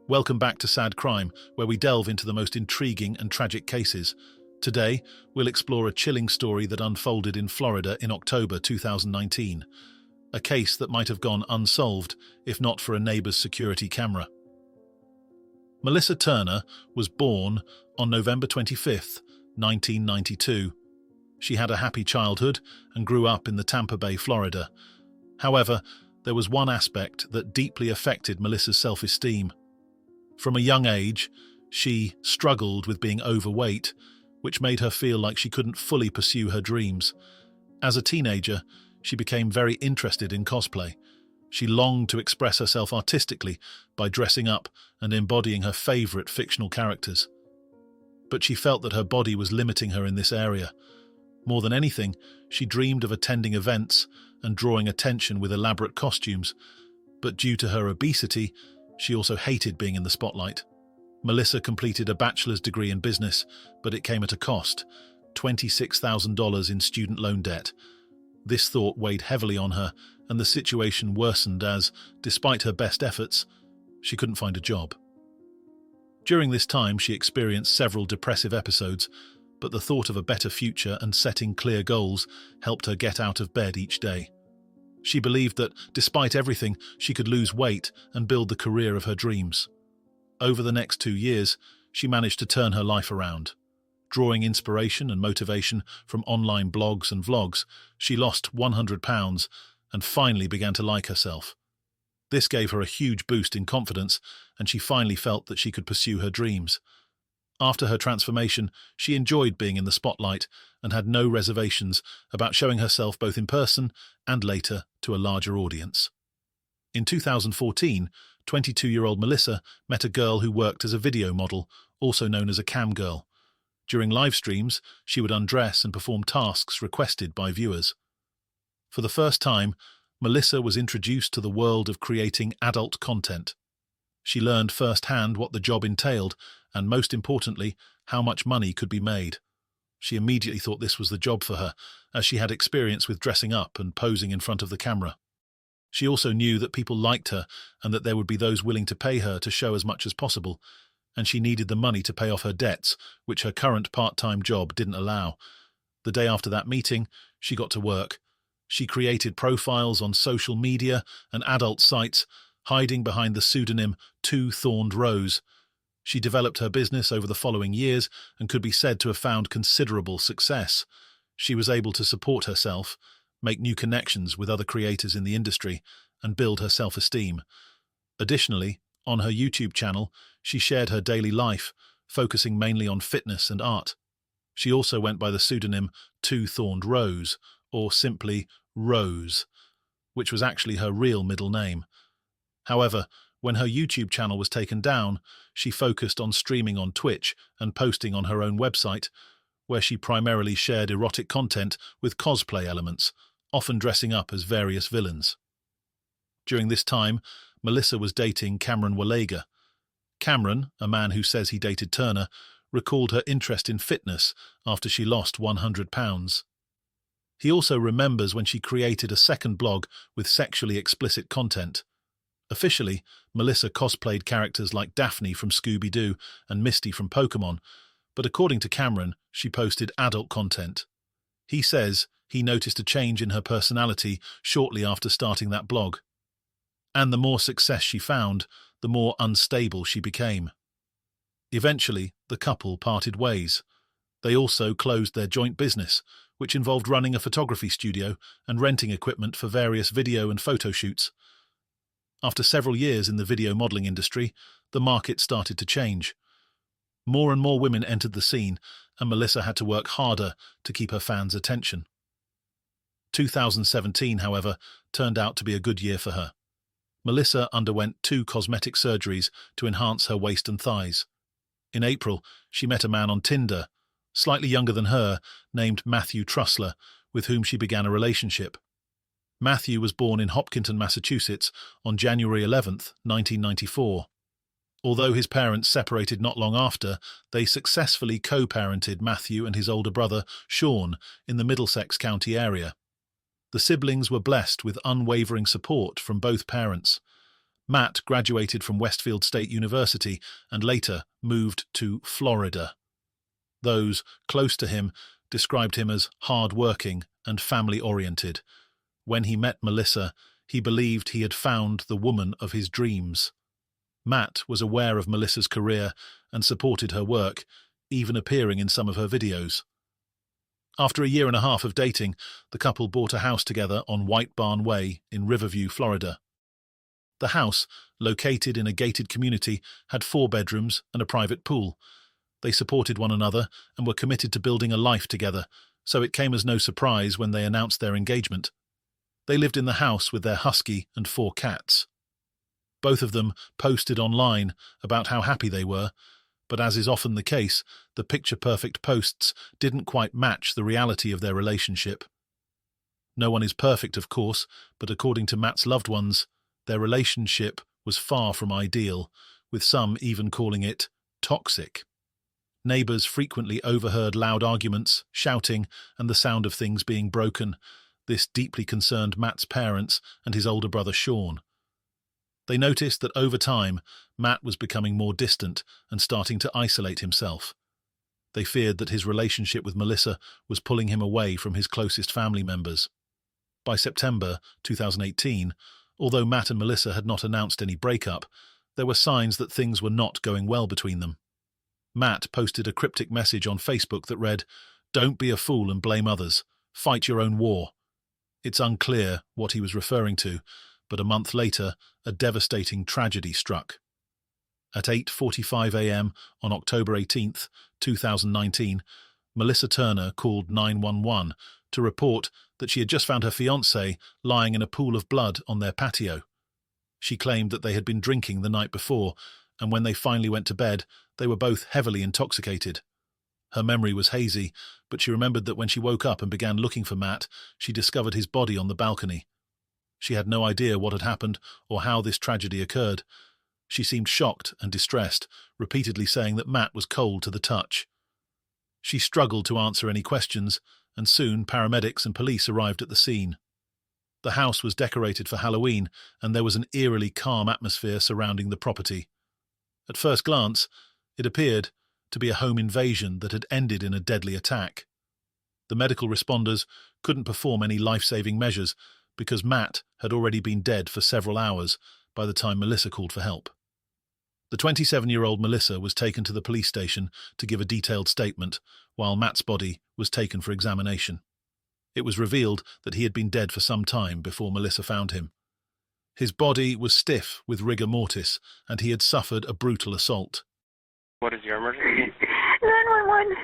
Welcome back to Sad Crime, where we delve into the most intriguing and tragic cases. Today, we'll explore a chilling story that unfolded in Florida in October 2019. A case that might have gone unsolved if not for a neighbor's security camera. Melissa Turner was born on November 25, 1992. She had a happy childhood and grew up in the Tampa Bay, Florida. However, there was one aspect that deeply affected Melissa's self-esteem. From a young age, she struggled with being overweight, which made her feel like she couldn't fully pursue her dreams. As a teenager, she became very interested in cosplay. She longed to express herself artistically by dressing up and embodying her favorite fictional characters. But she felt that her body was limiting her in this area. More than anything, she dreamed of attending events and drawing attention with elaborate costumes. But due to her obesity, she also hated being in the spotlight. Melissa completed a bachelor's degree in business, but it came at a cost: $26,000 in student loan debt. This thought weighed heavily on her, and the situation worsened as, despite her best efforts, she couldn't find a job. During this time, she experienced several depressive episodes, but the thought of a better future and setting clear goals helped her get out of bed each day. She believed that, despite everything, she could lose weight and build the career of her dreams. Over the next 2 years, she managed to turn her life around. Drawing inspiration and motivation from online blogs and vlogs, she lost 100 pounds and finally began to like herself. This gave her a huge boost in confidence, and she finally felt that she could pursue her dreams. After her transformation, she enjoyed being in the spotlight and had no reservations about showing herself both in person and later to a larger audience. In 2014, 22-year-old Melissa met a girl who worked as a video model, also known as a cam girl. During live streams, she would undress and perform tasks requested by viewers. For the first time, Melissa was introduced to the world of creating adult content. She learned firsthand what the job entailed and, most importantly, how much money could be made. She immediately thought this was the job for her, as she had experience with dressing up and posing in front of the camera. She also knew that people liked her and that there would be those willing to pay her to show as much as possible, and she needed the money to pay off her debts, which her current part-time job didn't allow. The day after that meeting, she got to work. She created profiles on social media and adult sites, hiding behind the pseudonym Two Thorned Rose. She developed her business over the following years and could be said to have found considerable success. She was able to support herself, make new connections with other creators in the industry, and build her self-esteem. Additionally, on her YouTube channel, she shared her daily life, focusing mainly on fitness and art. She also went by the pseudonym Two Thorned Rose, or simply Rose, which was actually her real middle name. However, when her YouTube channel was taken down, she focused on streaming on Twitch and posting on her own website, where she primarily shared erotic content with cosplay elements, often dressing up as various villains. During this time, Melissa was dating Cameron Walega. Cameron, a man who says he dated Turner, recalled her interest in fitness after she lost 100 pounds. He also remembers when she created a second blog with sexually explicit content. Officially, Melissa cosplayed characters like Daphne from Scooby-Doo and Misty from Pokemon, but according to Cameron, she posted adult content. He says he noticed a change in her personality shortly after starting that blog. And the more success she found, the more unstable she became. Eventually, the couple parted ways. They also closed their joint business, which involved running a photography studio and renting equipment for various video and photo shoots. After several years in the video modeling industry, the market started to change. More and more women entered the scene, and Melissa had to work harder to keep her fans' attention. 2017, however, turned out to be a good year for her. Melissa underwent 2 cosmetic surgeries to enhance her waist and thighs. In April, she met a man on Tinder, slightly younger than her, named Matthew Trussler, with whom she began a relationship. Matthew was born in Hopkinton, Massachusetts, on January 11, 1994. Although his parents separated not long after, they successfully co-parented Matthew and his older brother, Sean, in the Middlesex County area. The siblings were blessed with unwavering support from both parents. Matt graduated from Westfield State University and later moved to Florida. Those close to him described him as hard-working and family-oriented. When he met Melissa, he believed he had found the woman of his dreams. Matt was aware of Melissa's career and supported her work, even appearing in some of her videos. After a year and a half of dating, the couple bought a house together on White Barn Way in Riverview, Florida. The house, located in a gated community, had 4 bedrooms and a private pool. They supported one another and were committed to building a life together, so it came as no surprise when they announced their engagement. They lived in the house with their husky and 4 cats. Both of them posted online about how happy they were, but as is often the case, the picture-perfect posts didn't quite match the reality of their relationship. No one is perfect, of course, but according to Matt's loved ones, their relationship was far from ideal, with some even calling it toxic. Neighbours frequently overheard loud arguments, shouting, and the sound of things being broken. This deeply concerned Matt's parents and his older brother Sean. They noticed that over time, Matt was becoming more distant and starting to isolate himself. They feared that his relationship with Melissa was pulling him away from his closest family members. By September 2018, although Matt and Melissa had not announced any breakup, there were signs that things were not going well between them. Matt posted a cryptic message on Facebook that read, "Don't be a fool and blame others. Fight your own war." It's unclear what he was referring to, but a month later, a devastating tragedy struck. At 8:45 a.m. on October 18, 2019, Melissa Turner called 911 to report that she had just found her fiancé lying in a pool of blood on their patio. She claimed that they had been drinking the night before, and when they finally went to bed, they were both heavily intoxicated. Her memory was hazy, but she remembered that when she woke up and began looking for Matt, she discovered his body on the balcony. She had no idea what had happened or how this tragedy occurred. She seemed shocked and distressed, repeatedly saying that Matt was cold to the touch. She struggled to answer any questions, and soon paramedics and police arrived at the scene. The house was decorated for Halloween, and there was an eerily calm atmosphere surrounding the property. At first glance, it appeared to be a home invasion that had ended in a deadly attack. The medical responders couldn't perform any life-saving measures because Matt had already been dead for several hours by the time Melissa called for help. The 27-year-old Melissa was taken to the police station to give a detailed statement, while Matt's body was taken for examination. It was revealed that he had been dead for some time before Melissa found him. His body was stiff with rigor mortis, and he had suffered a brutal assault. What is your emergency? 911.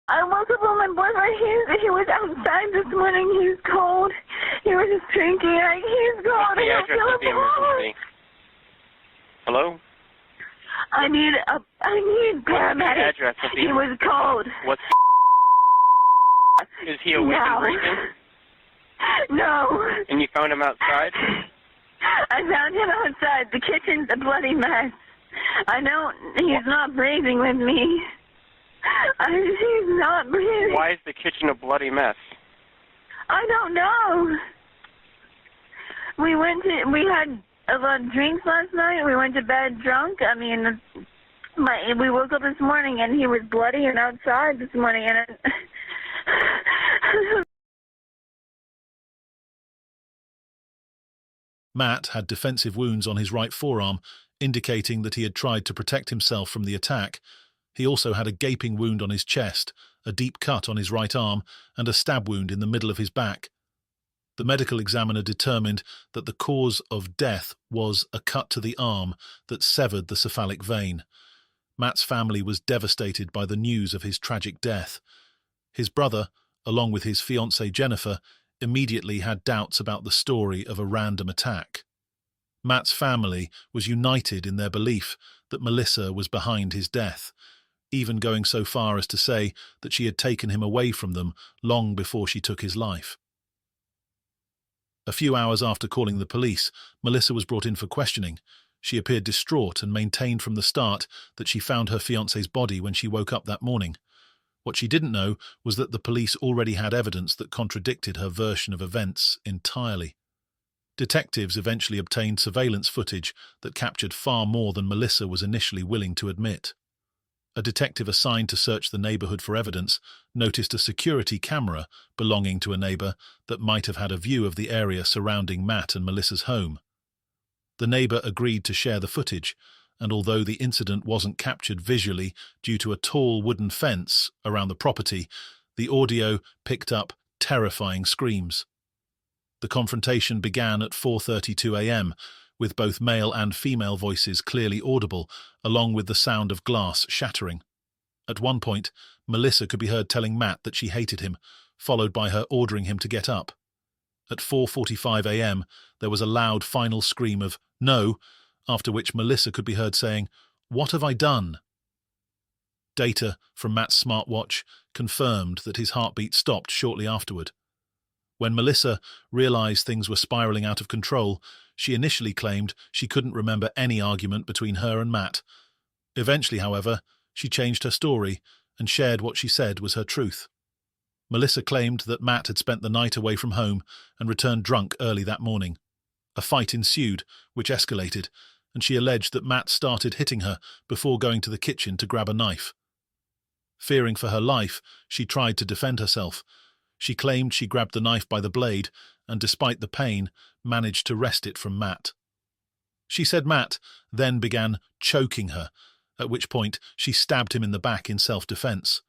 I woke up on my boyfriend. He was outside this morning. He was cold. He was just drinking. He's cold. What's the address of the emergency? Hello? I need paramedics. What's the address of the He was cold. What's Is he awake and breathing? No. And you found him outside? I found him outside. The kitchen's a bloody mess. I know he's not breathing with me. He's not breathing. Why is the kitchen a bloody mess? I don't know. We had a lot of drinks last night. We went to bed drunk. We woke up this morning and he was bloody and outside this morning. And Matt had defensive wounds on his right forearm, indicating that he had tried to protect himself from the attack. He also had a gaping wound on his chest, a deep cut on his right arm, and a stab wound in the middle of his back. The medical examiner determined that the cause of death was a cut to the arm that severed the cephalic vein. Matt's family was devastated by the news of his tragic death. His brother, along with his fiancée Jennifer, immediately had doubts about the story of a random attack. Matt's family was united in their belief that Melissa was behind his death, even going so far as to say that she had taken him away from them long before she took his life. A few hours after calling the police, Melissa was brought in for questioning. She appeared distraught and maintained from the start that she found her fiancé's body when she woke up that morning. What she didn't know was that the police already had evidence that contradicted her version of events entirely. Detectives eventually obtained surveillance footage that captured far more than Melissa was initially willing to admit. A detective assigned to search the neighborhood for evidence noticed a security camera belonging to a neighbor that might have had a view of the area surrounding Matt and Melissa's home. The neighbor agreed to share the footage, and although the incident wasn't captured visually due to a tall wooden fence around the property, the audio picked up terrifying screams. The confrontation began at 4:32 a.m., with both male and female voices clearly audible, along with the sound of glass shattering. At one point, Melissa could be heard telling Matt that she hated him, followed by her ordering him to get up. At 4:45 a.m., there was a loud final scream of "No," after which Melissa could be heard saying, "What have I done?" Data from Matt's smartwatch confirmed that his heartbeat stopped shortly afterward. When Melissa realized things were spiraling out of control, she initially claimed she couldn't remember any argument between her and Matt. Eventually, however, she changed her story and shared what she said was her truth. Melissa claimed that Matt had spent the night away from home and returned drunk early that morning. A fight ensued, which escalated, and she alleged that Matt started hitting her before going to the kitchen to grab a knife. Fearing for her life, she tried to defend herself. She claimed she grabbed the knife by the blade and, despite the pain, managed to wrest it from Matt. She said Matt then began choking her, at which point she stabbed him in the back in self-defense.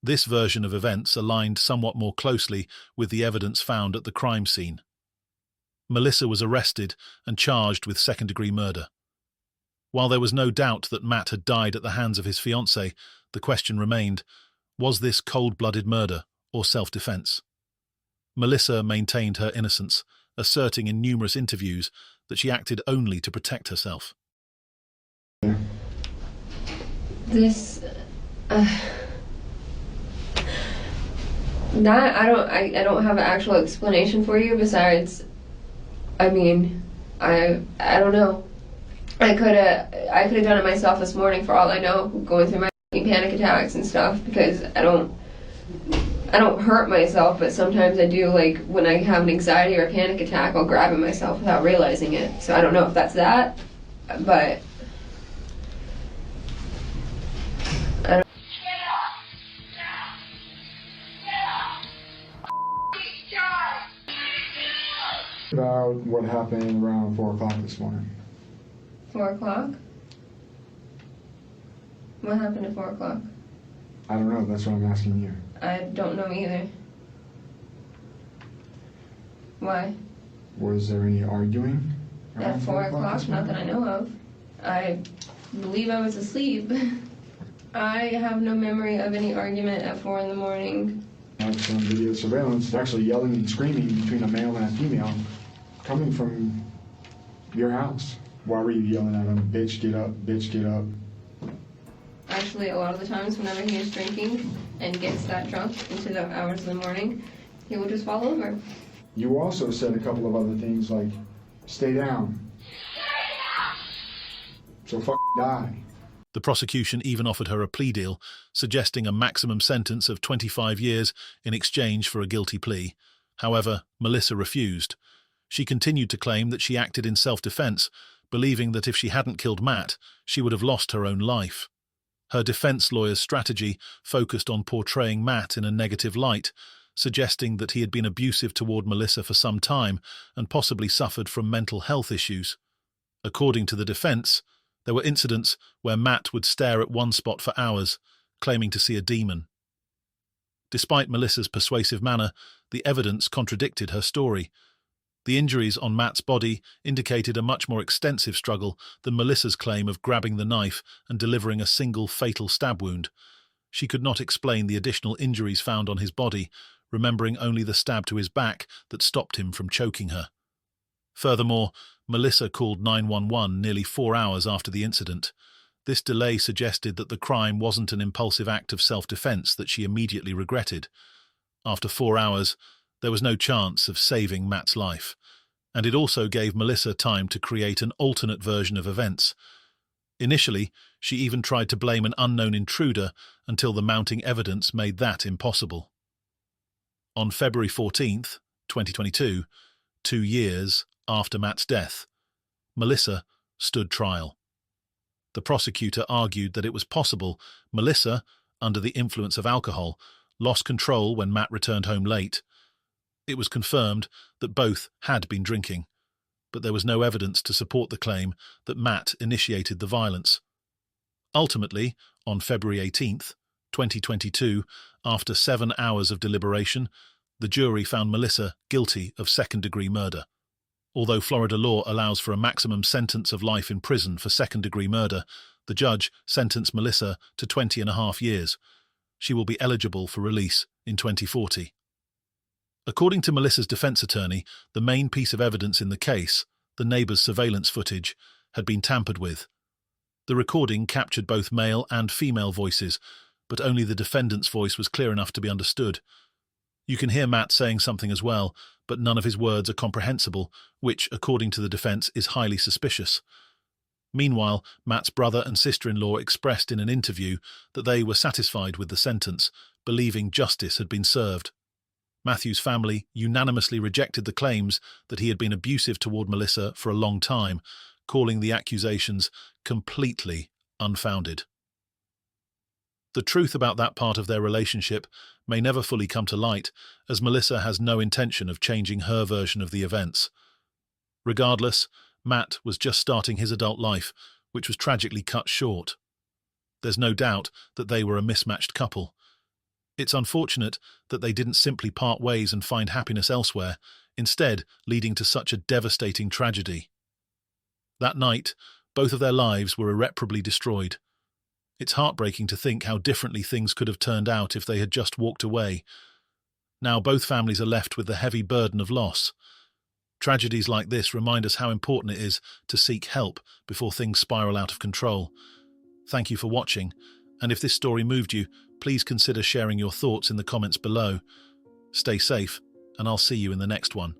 This version of events aligned somewhat more closely with the evidence found at the crime scene. Melissa was arrested and charged with second-degree murder. While there was no doubt that Matt had died at the hands of his fiancée, the question remained, was this cold-blooded murder or self-defense? Melissa maintained her innocence, asserting in numerous interviews that she acted only to protect herself. I don't have an actual explanation for you besides, I don't know. I could have done it myself this morning for all I know, going through my panic attacks and stuff, because I don't hurt myself, but sometimes I do, like when I have an anxiety or a panic attack, I'll grab at myself without realizing it. So I don't know if that's that, but I don't. About what happened around 4 o'clock this morning. 4 o'clock? What happened at 4 o'clock? I don't know, that's what I'm asking you. I don't know either. Why? Was there any arguing around At 4 o'clock? this Not morning? that I know of. I believe I was asleep. I have no memory of any argument at 4 in the morning. I have some video surveillance, actually yelling and screaming between a male and a female coming from your house. Why were you yelling at him? Bitch, get up, bitch, get up. Actually, a lot of the times whenever he is drinking and gets that drunk into the hours of the morning, he will just fall over. You also said a couple of other things like, stay down. So die. The prosecution even offered her a plea deal, suggesting a maximum sentence of 25 years in exchange for a guilty plea. However, Melissa refused. She continued to claim that she acted in self-defense, believing that if she hadn't killed Matt, she would have lost her own life. Her defense lawyer's strategy focused on portraying Matt in a negative light, suggesting that he had been abusive toward Melissa for some time and possibly suffered from mental health issues. According to the defense, there were incidents where Matt would stare at one spot for hours, claiming to see a demon. Despite Melissa's persuasive manner, the evidence contradicted her story. The injuries on Matt's body indicated a much more extensive struggle than Melissa's claim of grabbing the knife and delivering a single fatal stab wound. She could not explain the additional injuries found on his body, remembering only the stab to his back that stopped him from choking her. Furthermore, Melissa called 911 nearly 4 hours after the incident. This delay suggested that the crime wasn't an impulsive act of self-defense that she immediately regretted. After 4 hours, there was no chance of saving Matt's life, and it also gave Melissa time to create an alternate version of events. Initially, she even tried to blame an unknown intruder until the mounting evidence made that impossible. On February 14th, 2022, 2 years after Matt's death, Melissa stood trial. The prosecutor argued that it was possible Melissa, under the influence of alcohol, lost control when Matt returned home late. It was confirmed that both had been drinking, but there was no evidence to support the claim that Matt initiated the violence. Ultimately, on February 18th, 2022, after 7 hours of deliberation, the jury found Melissa guilty of second-degree murder. Although Florida law allows for a maximum sentence of life in prison for second-degree murder, the judge sentenced Melissa to 20.5 years. She will be eligible for release in 2040. According to Melissa's defense attorney, the main piece of evidence in the case, the neighbor's surveillance footage, had been tampered with. The recording captured both male and female voices, but only the defendant's voice was clear enough to be understood. You can hear Matt saying something as well, but none of his words are comprehensible, which, according to the defense, is highly suspicious. Meanwhile, Matt's brother and sister-in-law expressed in an interview that they were satisfied with the sentence, believing justice had been served. Matthew's family unanimously rejected the claims that he had been abusive toward Melissa for a long time, calling the accusations completely unfounded. The truth about that part of their relationship may never fully come to light, as Melissa has no intention of changing her version of the events. Regardless, Matt was just starting his adult life, which was tragically cut short. There's no doubt that they were a mismatched couple. It's unfortunate that they didn't simply part ways and find happiness elsewhere, instead leading to such a devastating tragedy. That night, both of their lives were irreparably destroyed. It's heartbreaking to think how differently things could have turned out if they had just walked away. Now both families are left with the heavy burden of loss. Tragedies like this remind us how important it is to seek help before things spiral out of control. Thank you for watching, and if this story moved you, please consider sharing your thoughts in the comments below. Stay safe, and I'll see you in the next one.